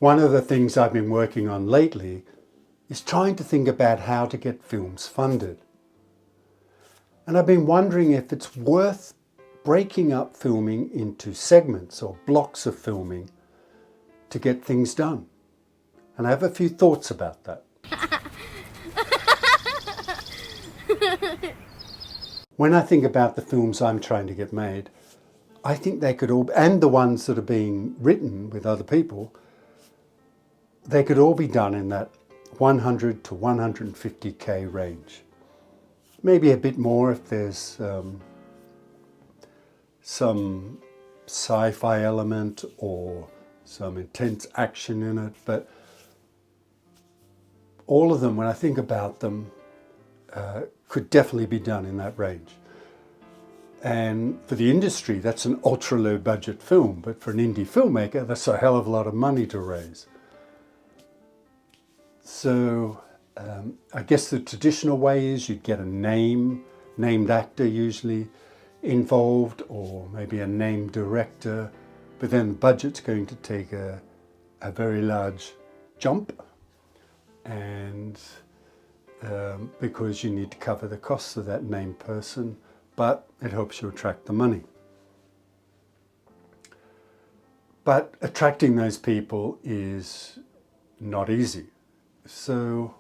One of the things I've been working on lately is trying to think about how to get films funded. And I've been wondering if it's worth breaking up filming into segments or blocks of filming to get things done. And I have a few thoughts about that. When I think about the films I'm trying to get made, I think they could all, and the ones that are being written with other people, they could all be done in that 100 to 150k range. Maybe a bit more if there's some sci-fi element or some intense action in it, but all of them, when I think about them, could definitely be done in that range. And for the industry, that's an ultra low budget film, but for an indie filmmaker, that's a hell of a lot of money to raise. So I guess the traditional way is you'd get a named actor usually involved, or maybe a named director, but then the budget's going to take a very large jump, and because you need to cover the costs of that named person, but it helps you attract the money. But attracting those people is not easy. So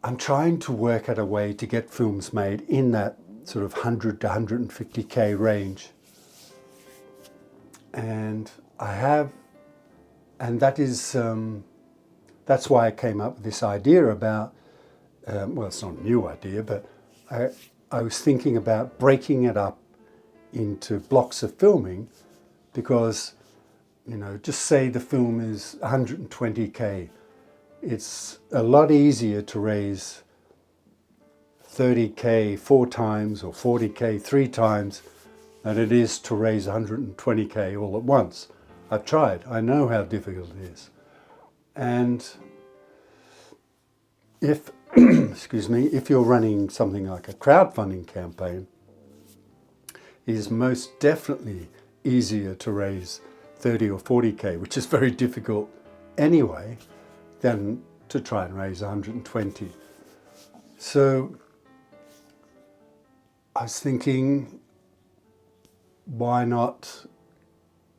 I'm trying to work out a way to get films made in that sort of 100 to 150k range. And that's why I came up with this idea about, well, it's not a new idea, but I was thinking about breaking it up into blocks of filming, because, just say the film is 120k. It's a lot easier to raise 30k 4 times or 40k 3 times than it is to raise 120k all at once. I've tried. I know how difficult it is. And if, excuse me, if you're running something like a crowdfunding campaign, it is most definitely easier to raise 30 or 40k, which is very difficult anyway, than to try and raise 120. So I was thinking, why not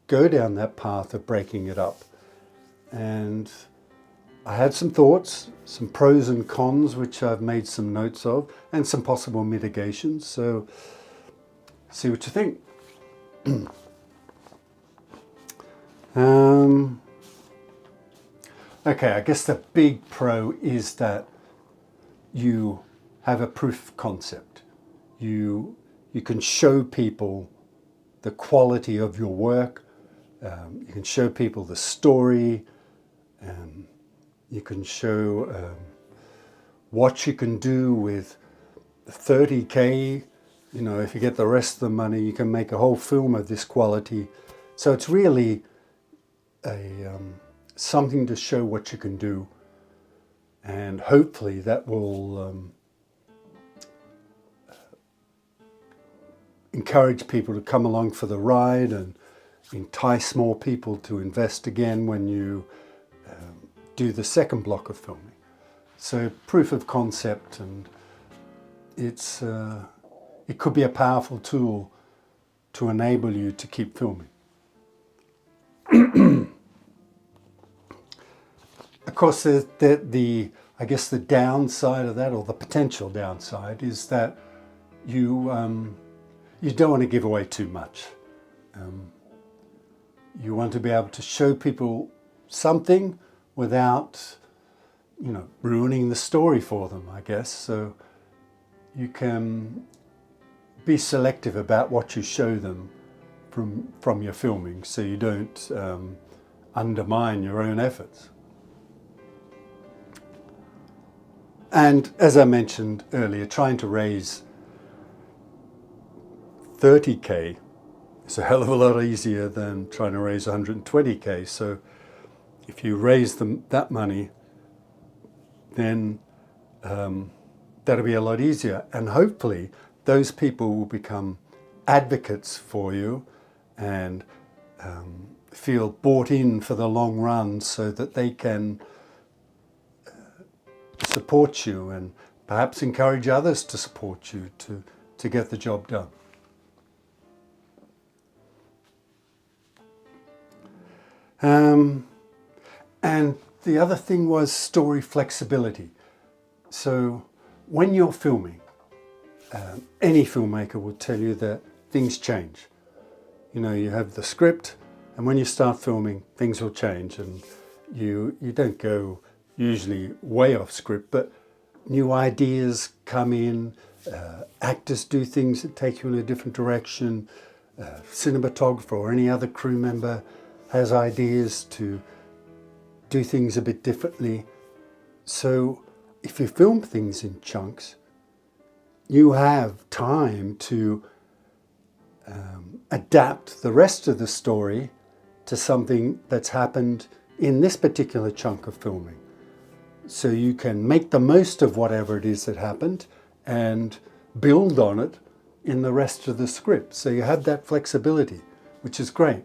go down that path of breaking it up? And I had some thoughts, some pros and cons, which I've made some notes of, and some possible mitigations. So see what you think. Okay, I guess the big pro is that you have a proof of concept. You can show people the quality of your work. You can show people the story. You can show what you can do with 30k. If you get the rest of the money, you can make a whole film of this quality. So it's really something to show what you can do, and hopefully that will encourage people to come along for the ride and entice more people to invest again when you do the second block of filming. So proof of concept, and it could be a powerful tool to enable you to keep filming. Of course, I guess the downside of that, or the potential downside, is that you don't want to give away too much. You want to be able to show people something without, ruining the story for them, I guess. So you can be selective about what you show them from your filming, so you don't undermine your own efforts. And as I mentioned earlier, trying to raise 30k is a hell of a lot easier than trying to raise 120k. So if you raise that money, then that'll be a lot easier. And hopefully those people will become advocates for you, and feel bought in for the long run so that they can support you and perhaps encourage others to support you to get the job done. And the other thing was story flexibility. So when you're filming, any filmmaker will tell you that things change. You know, you have the script, and when you start filming, things will change, and you don't go usually way off script, but new ideas come in, actors do things that take you in a different direction, cinematographer or any other crew member has ideas to do things a bit differently. So if you film things in chunks, you have time to adapt the rest of the story to something that's happened in this particular chunk of filming. So you can make the most of whatever it is that happened and build on it in the rest of the script. So you have that flexibility, which is great.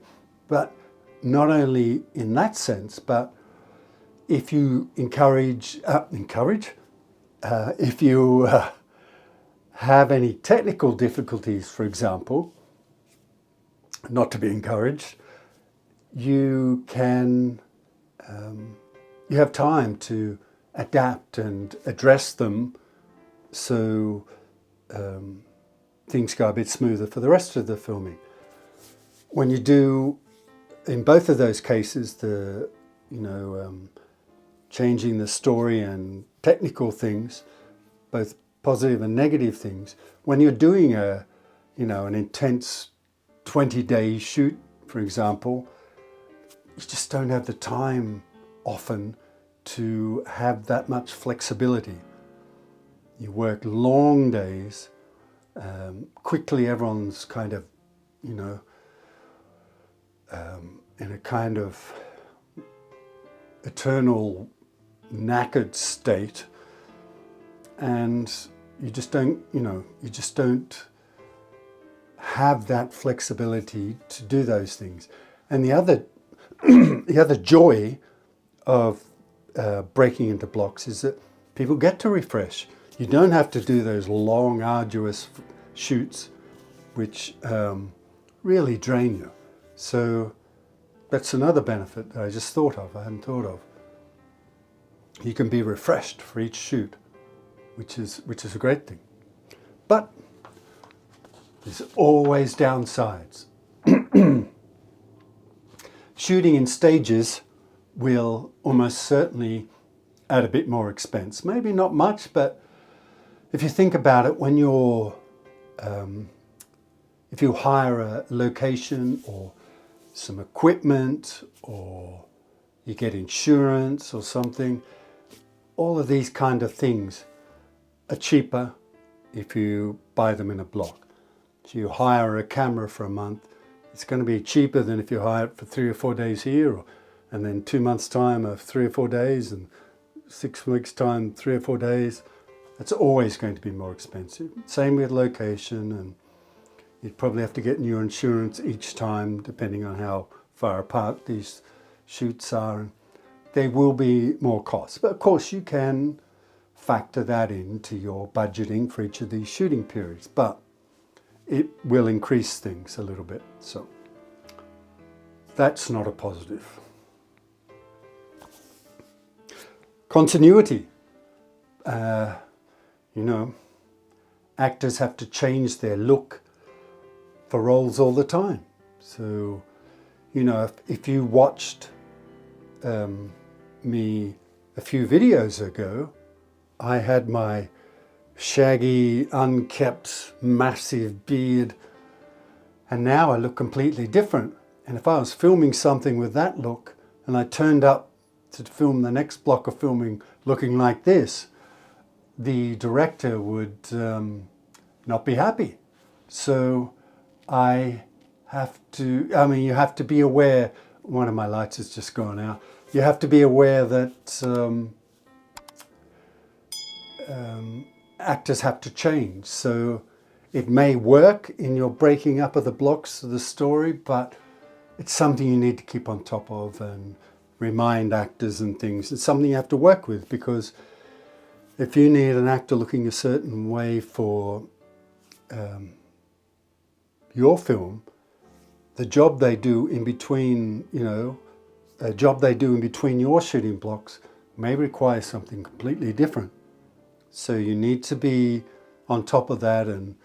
But not only in that sense, but if you if you have any technical difficulties, for example, not to be encouraged, you can, you have time to adapt and address them so things go a bit smoother for the rest of the filming. When you do, in both of those cases, the, changing the story and technical things, both positive and negative things, when you're doing an intense 20-day shoot, for example, you just don't have the time often to have that much flexibility. You work long days, quickly everyone's kind of, in a kind of eternal knackered state, and you just don't have that flexibility to do those things. And the other joy of breaking into blocks is that people get to refresh. You don't have to do those long, arduous shoots, which really drain you. So that's another benefit that I just thought of, I hadn't thought of. You can be refreshed for each shoot, which is a great thing. But there's always downsides. Shooting in stages will almost certainly add a bit more expense. Maybe not much, but if you think about it, when you're, if you hire a location or some equipment, or you get insurance or something, all of these kind of things are cheaper if you buy them in a block. So you hire a camera for a month, it's going to be cheaper than if you hire it for 3 or 4 days here, and then 2 months' time of 3 or 4 days, and 6 weeks' time, 3 or 4 days. It's always going to be more expensive. Same with location, and you'd probably have to get new insurance each time, depending on how far apart these shoots are. And there will be more costs. But of course, you can factor that into your budgeting for each of these shooting periods. But it will increase things a little bit. So that's not a positive. Continuity. Actors have to change their look for roles all the time. So, if you watched me a few videos ago, I had my shaggy, unkept, massive beard, and now I look completely different. And if I was filming something with that look, and I turned up to film the next block of filming looking like this, the director would not be happy. So you have to be aware, one of my lights has just gone out, you have to be aware that actors have to change. So it may work in your breaking up of the blocks of the story, but it's something you need to keep on top of and remind actors and things. It's something you have to work with, because if you need an actor looking a certain way for your film, the job they do in between, a job they do in between your shooting blocks may require something completely different. So you need to be on top of that and,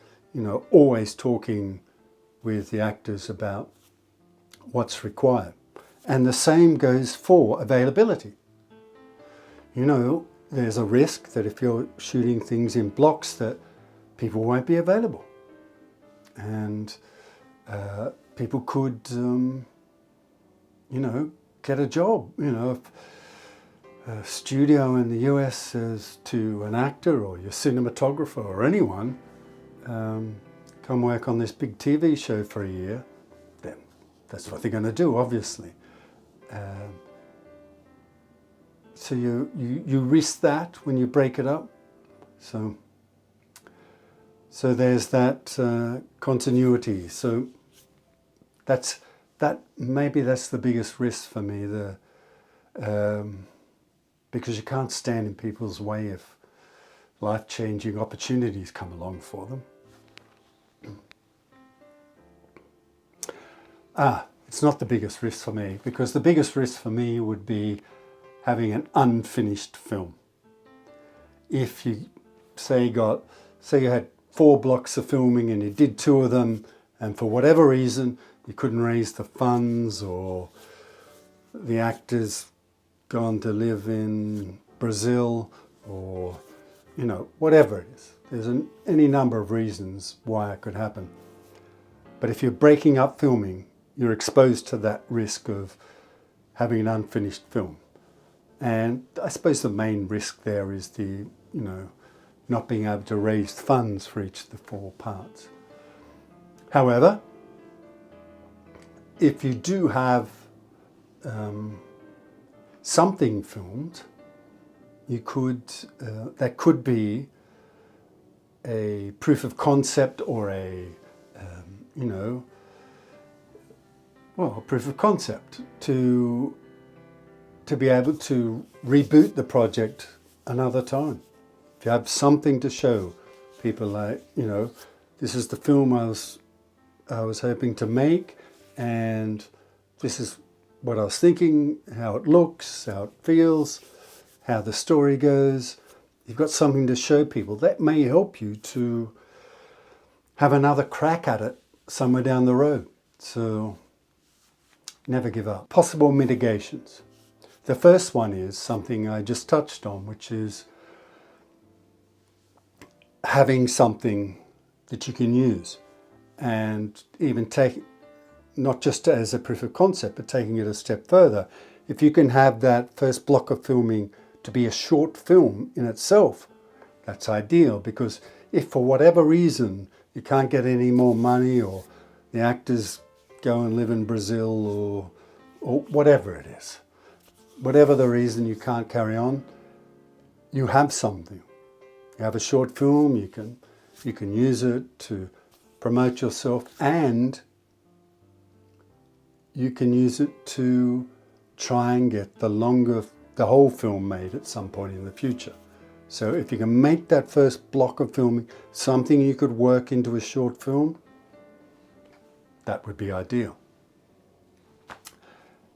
always talking with the actors about what's required. And the same goes for availability. There's a risk that if you're shooting things in blocks that people won't be available. And people could, get a job. If a studio in the US says to an actor or your cinematographer or anyone, come work on this big TV show for a year, then that's what they're going to do, obviously. So you risk that when you break it up. So there's that continuity. So maybe that's the biggest risk for me. Because you can't stand in people's way if life-changing opportunities come along for them. It's not the biggest risk for me, because the biggest risk for me would be having an unfinished film. If you say you had 4 blocks of filming and you did 2 of them, and for whatever reason you couldn't raise the funds, or the actors gone to live in Brazil, or whatever it is. There's any number of reasons why it could happen. But if you're breaking up filming, you're exposed to that risk of having an unfinished film. And I suppose the main risk there is the, not being able to raise funds for each of the 4 parts. However, if you do have something filmed, you could, that could be a proof of concept, or a proof of concept to be able to reboot the project another time. If you have something to show people, like, this is the film I was hoping to make, and this is what I was thinking, how it looks, how it feels, how the story goes. You've got something to show people. That may help you to have another crack at it somewhere down the road. So never give up. Possible mitigations. The first one is something I just touched on, which is having something that you can use, and even take, not just as a proof of concept, but taking it a step further. If you can have that first block of filming to be a short film in itself, that's ideal, because if for whatever reason you can't get any more money, or the actors go and live in Brazil, or whatever it is, whatever the reason you can't carry on, you have something. You have a short film, you can use it to promote yourself, and you can use it to try and get the whole film made at some point in the future. So if you can make that first block of filming something you could work into a short film, that would be ideal.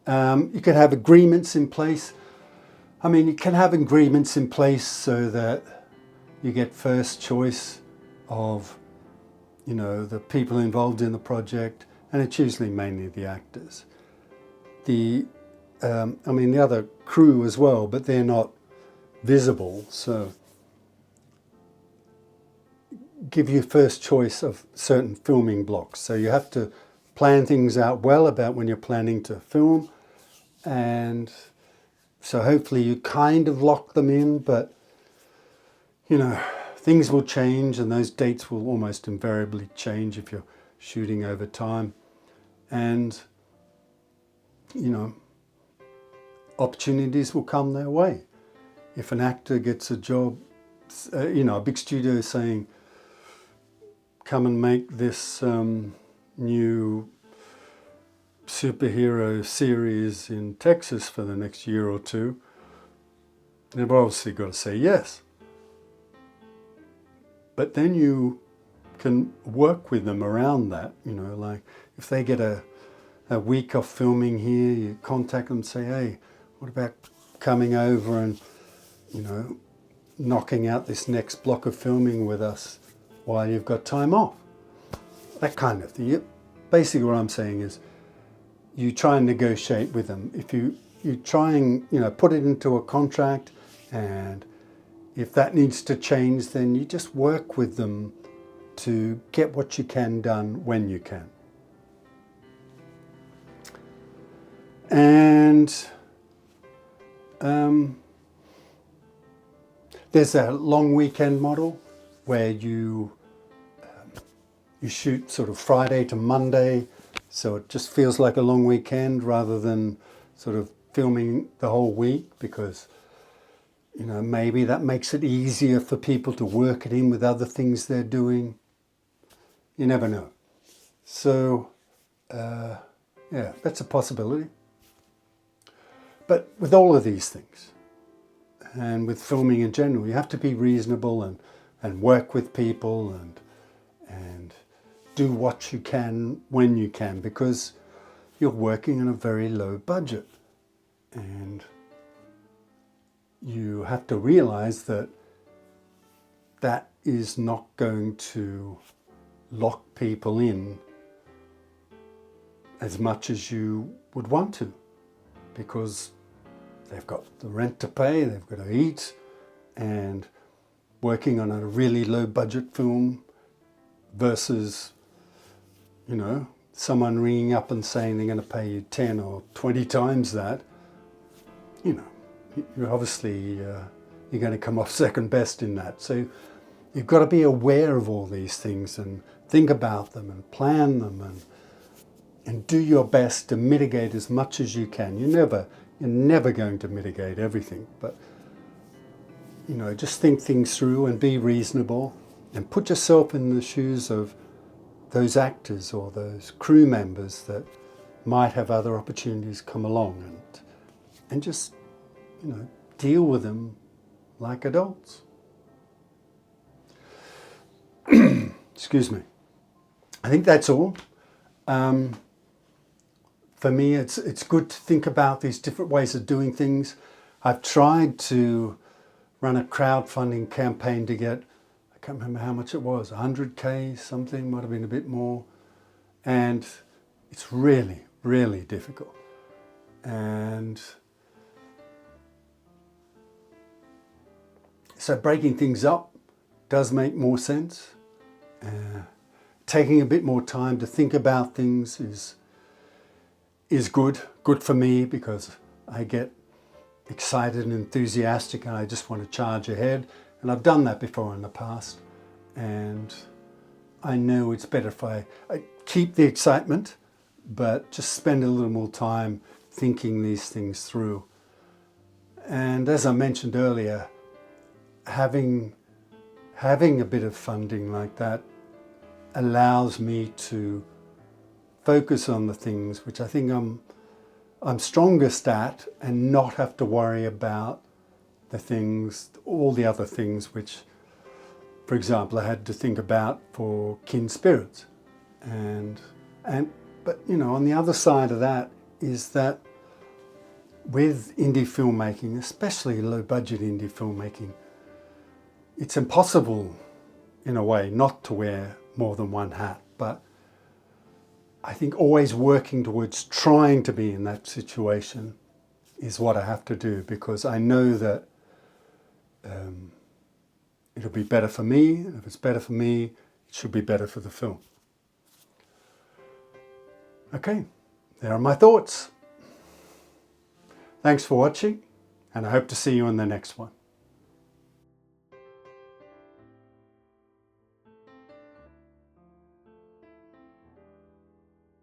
You can have agreements in place. You can have agreements in place so that you get first choice of, the people involved in the project, and it's usually mainly the actors. The other crew as well, but they're not visible, so give you first choice of certain filming blocks. So you have to plan things out well about when you're planning to film, and so hopefully you kind of lock them in, but things will change, and those dates will almost invariably change if you're shooting over time. And opportunities will come their way. If an actor gets a job, a big studio saying, come and make this new superhero series in Texas for the next year or two, they've obviously got to say yes. But then you can work with them around that, like if they get a week of filming here, you contact them and say, hey, what about coming over and, knocking out this next block of filming with us while you've got time off? That kind of thing. Basically what I'm saying is you try and negotiate with them. If you try and, put it into a contract, and if that needs to change, then you just work with them to get what you can done when you can. And there's a long weekend model where you shoot sort of Friday to Monday, so it just feels like a long weekend rather than sort of filming the whole week, because maybe that makes it easier for people to work it in with other things they're doing. You never know. So yeah, that's a possibility. But with all of these things, and with filming in general, you have to be reasonable and work with people and do what you can when you can, because you're working on a very low budget. And you have to realize that that is not going to lock people in as much as you would want to, because they've got the rent to pay, they've got to eat, and working on a really low budget film versus, someone ringing up and saying they're going to pay you 10 or 20 times that, you're obviously, you're going to come off second best in that. So you've got to be aware of all these things and think about them and plan them and do your best to mitigate as much as you can. You're never going to mitigate everything, but just think things through and be reasonable and put yourself in the shoes of those actors or those crew members that might have other opportunities come along, and just deal with them like adults. Excuse me. I think that's all. For me, it's good to think about these different ways of doing things. I've tried to run a crowdfunding campaign to get, I can't remember how much it was, 100K something, might have been a bit more. And it's really, really difficult. And so breaking things up does make more sense. Taking a bit more time to think about things is good for me, because I get excited and enthusiastic and I just want to charge ahead. And I've done that before in the past. And I know it's better if I keep the excitement, but just spend a little more time thinking these things through. And as I mentioned earlier, having a bit of funding like that allows me to focus on the things which I think I'm strongest at, and not have to worry about all the other things which, for example, I had to think about for Kin Spirits. But on the other side of that is that with indie filmmaking, especially low budget indie filmmaking, it's impossible in a way not to wear more than one hat. But I think always working towards trying to be in that situation is what I have to do, because I know that it'll be better for me, and if it's better for me, it should be better for the film. Okay, there are my thoughts. Thanks for watching, and I hope to see you in the next one.